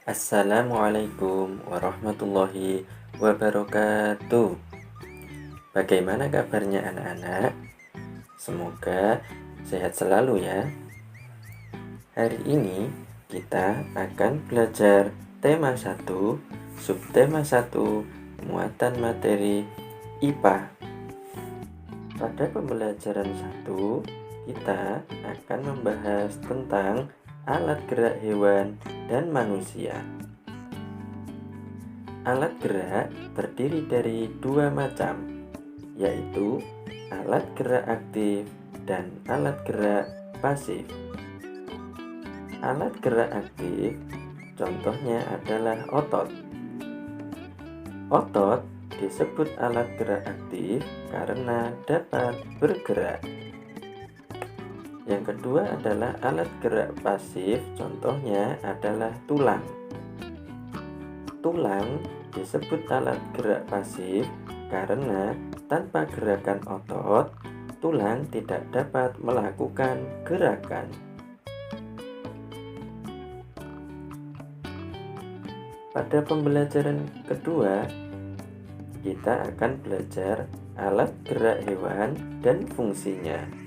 Assalamualaikum warahmatullahi wabarakatuh. Bagaimana kabarnya anak-anak? Semoga sehat selalu ya. Hari ini kita akan belajar tema 1, subtema 1, muatan materi IPA. Pada pembelajaran 1, kita akan membahas tentang alat gerak hewan dan manusia. Alat gerak terdiri dari dua macam, yaitu alat gerak aktif dan alat gerak pasif. Alat gerak aktif contohnya adalah otot. Otot disebut alat gerak aktif karena dapat bergerak. Yang kedua adalah alat gerak pasif, contohnya adalah tulang. Tulang disebut alat gerak pasif karena tanpa gerakan otot, tulang tidak dapat melakukan gerakan. Pada pembelajaran kedua, kita akan belajar alat gerak hewan dan fungsinya.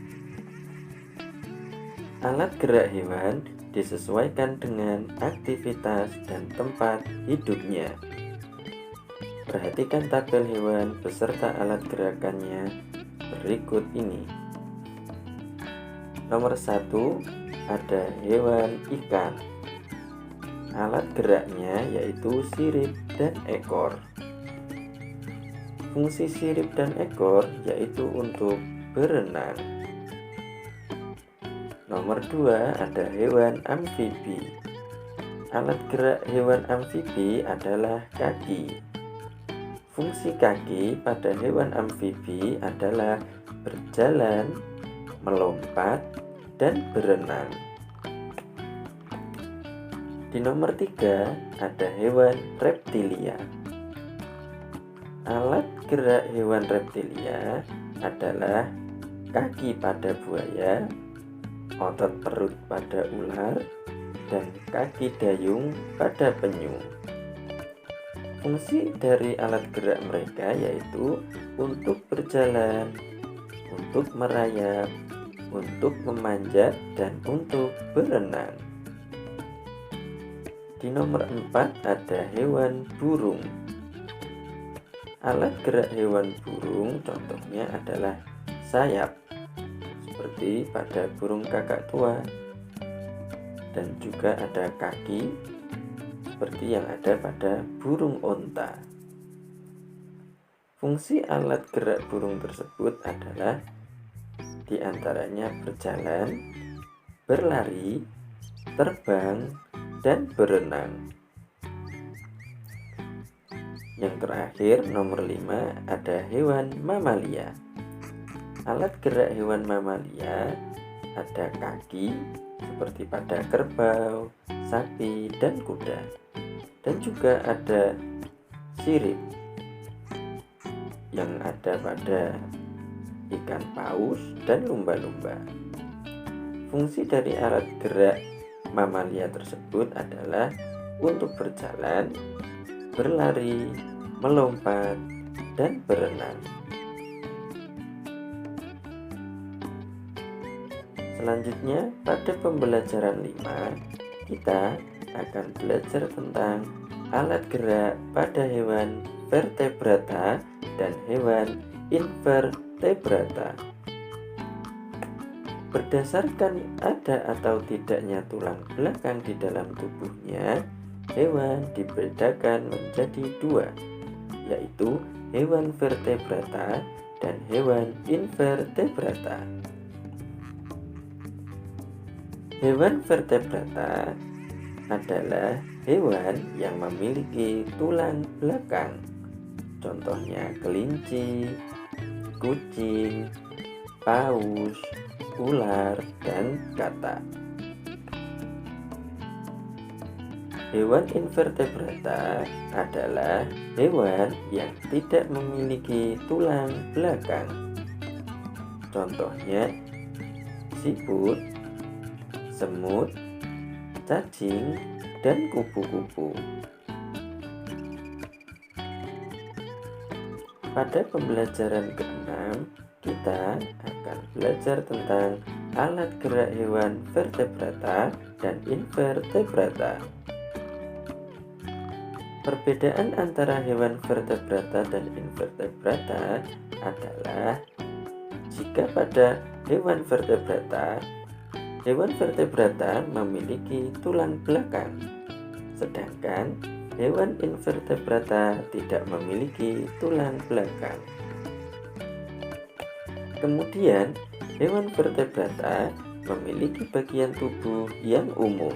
Alat gerak hewan disesuaikan dengan aktivitas dan tempat hidupnya. Perhatikan tabel hewan beserta alat gerakannya berikut ini. Nomor 1 ada hewan ikan. Alat geraknya yaitu sirip dan ekor. Fungsi sirip dan ekor yaitu untuk berenang. Nomor 2 ada hewan amfibi. Alat gerak hewan amfibi adalah kaki. Fungsi kaki pada hewan amfibi adalah berjalan, melompat, dan berenang. Di nomor 3 ada hewan reptilia. Alat gerak hewan reptilia adalah kaki pada buaya, otot perut pada ular, dan kaki dayung pada penyu. Fungsi dari alat gerak mereka yaitu untuk berjalan, untuk merayap, untuk memanjat, dan untuk berenang. Di nomor 4 ada hewan burung. Alat gerak hewan burung contohnya adalah sayap, seperti pada burung kakak tua, dan juga ada kaki seperti yang ada pada burung onta. Fungsi alat gerak burung tersebut adalah diantaranya berjalan, berlari, terbang, dan berenang. Yang terakhir nomor 5 ada hewan mamalia. Alat gerak hewan mamalia ada kaki seperti pada kerbau, sapi, dan kuda. Dan juga ada sirip yang ada pada ikan paus dan lumba-lumba. Fungsi dari alat gerak mamalia tersebut adalah untuk berjalan, berlari, melompat, dan berenang. Selanjutnya, pada pembelajaran 5, kita akan belajar tentang alat gerak pada hewan vertebrata dan hewan invertebrata. Berdasarkan ada atau tidaknya tulang belakang di dalam tubuhnya, hewan dibedakan menjadi dua, yaitu hewan vertebrata dan hewan invertebrata. Hewan vertebrata adalah hewan yang memiliki tulang belakang. Contohnya kelinci, kucing, paus, ular, dan katak. Hewan invertebrata adalah hewan yang tidak memiliki tulang belakang. Contohnya siput, semut, cacing, dan kupu-kupu. Pada pembelajaran ke-6, kita akan belajar tentang alat gerak hewan vertebrata dan invertebrata. Perbedaan antara hewan vertebrata dan invertebrata adalah jika pada hewan vertebrata memiliki tulang belakang, sedangkan hewan invertebrata tidak memiliki tulang belakang. Kemudian, hewan vertebrata memiliki bagian tubuh yang umum,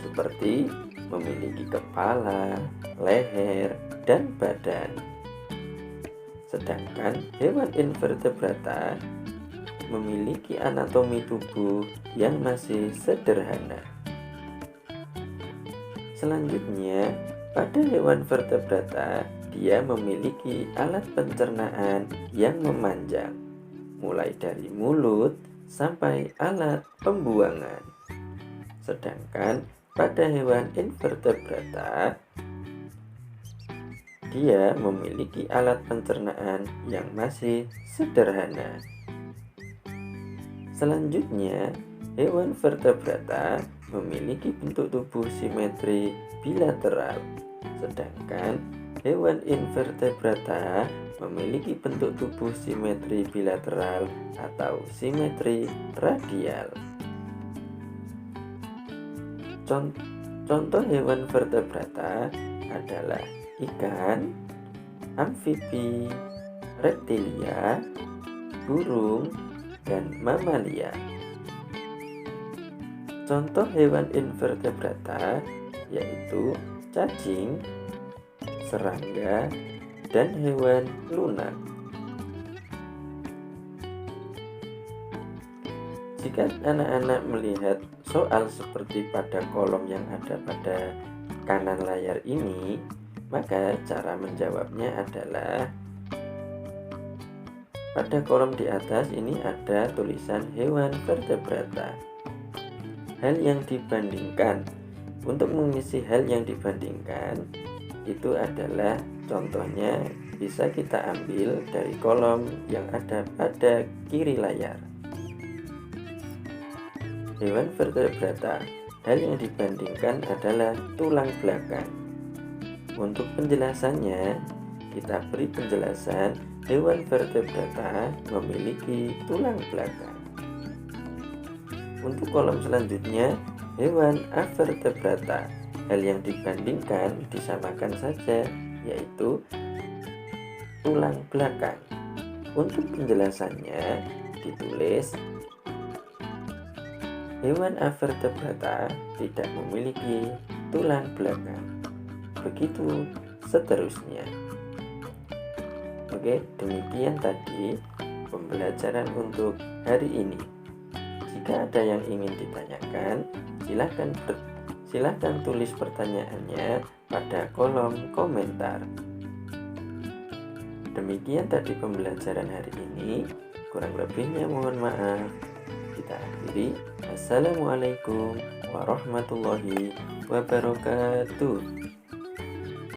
seperti memiliki kepala, leher, dan badan. Sedangkan hewan invertebrata memiliki anatomi tubuh yang masih sederhana. Selanjutnya, pada hewan vertebrata, dia memiliki alat pencernaan yang memanjang, mulai dari mulut sampai alat pembuangan. Sedangkan pada hewan invertebrata, dia memiliki alat pencernaan yang masih sederhana. Selanjutnya, hewan vertebrata memiliki bentuk tubuh simetri bilateral, sedangkan hewan invertebrata memiliki bentuk tubuh simetri bilateral atau simetri radial. Contoh hewan vertebrata adalah ikan, amfibi, reptilia, burung, dan mamalia. Contoh hewan invertebrata yaitu cacing, serangga, dan hewan lunak. Jika anak-anak melihat soal seperti pada kolom yang ada pada kanan layar ini, maka cara menjawabnya adalah pada kolom di atas ini ada tulisan hewan vertebrata. Hal yang dibandingkan. Untuk mengisi hal yang dibandingkan itu adalah contohnya bisa kita ambil dari kolom yang ada pada kiri layar. Hewan vertebrata, hal yang dibandingkan adalah tulang belakang. Untuk penjelasannya, kita beri penjelasan hewan vertebrata memiliki tulang belakang. Untuk kolom selanjutnya, hewan avertebrata, hal yang dibandingkan disamakan saja, yaitu tulang belakang. Untuk penjelasannya ditulis hewan avertebrata tidak memiliki tulang belakang. Begitu seterusnya. Oke, demikian tadi pembelajaran untuk hari ini. Jika ada yang ingin ditanyakan, silahkan tulis pertanyaannya pada kolom komentar. Demikian tadi pembelajaran hari ini. Kurang lebihnya mohon maaf. Kita akhiri. Assalamualaikum warahmatullahi wabarakatuh.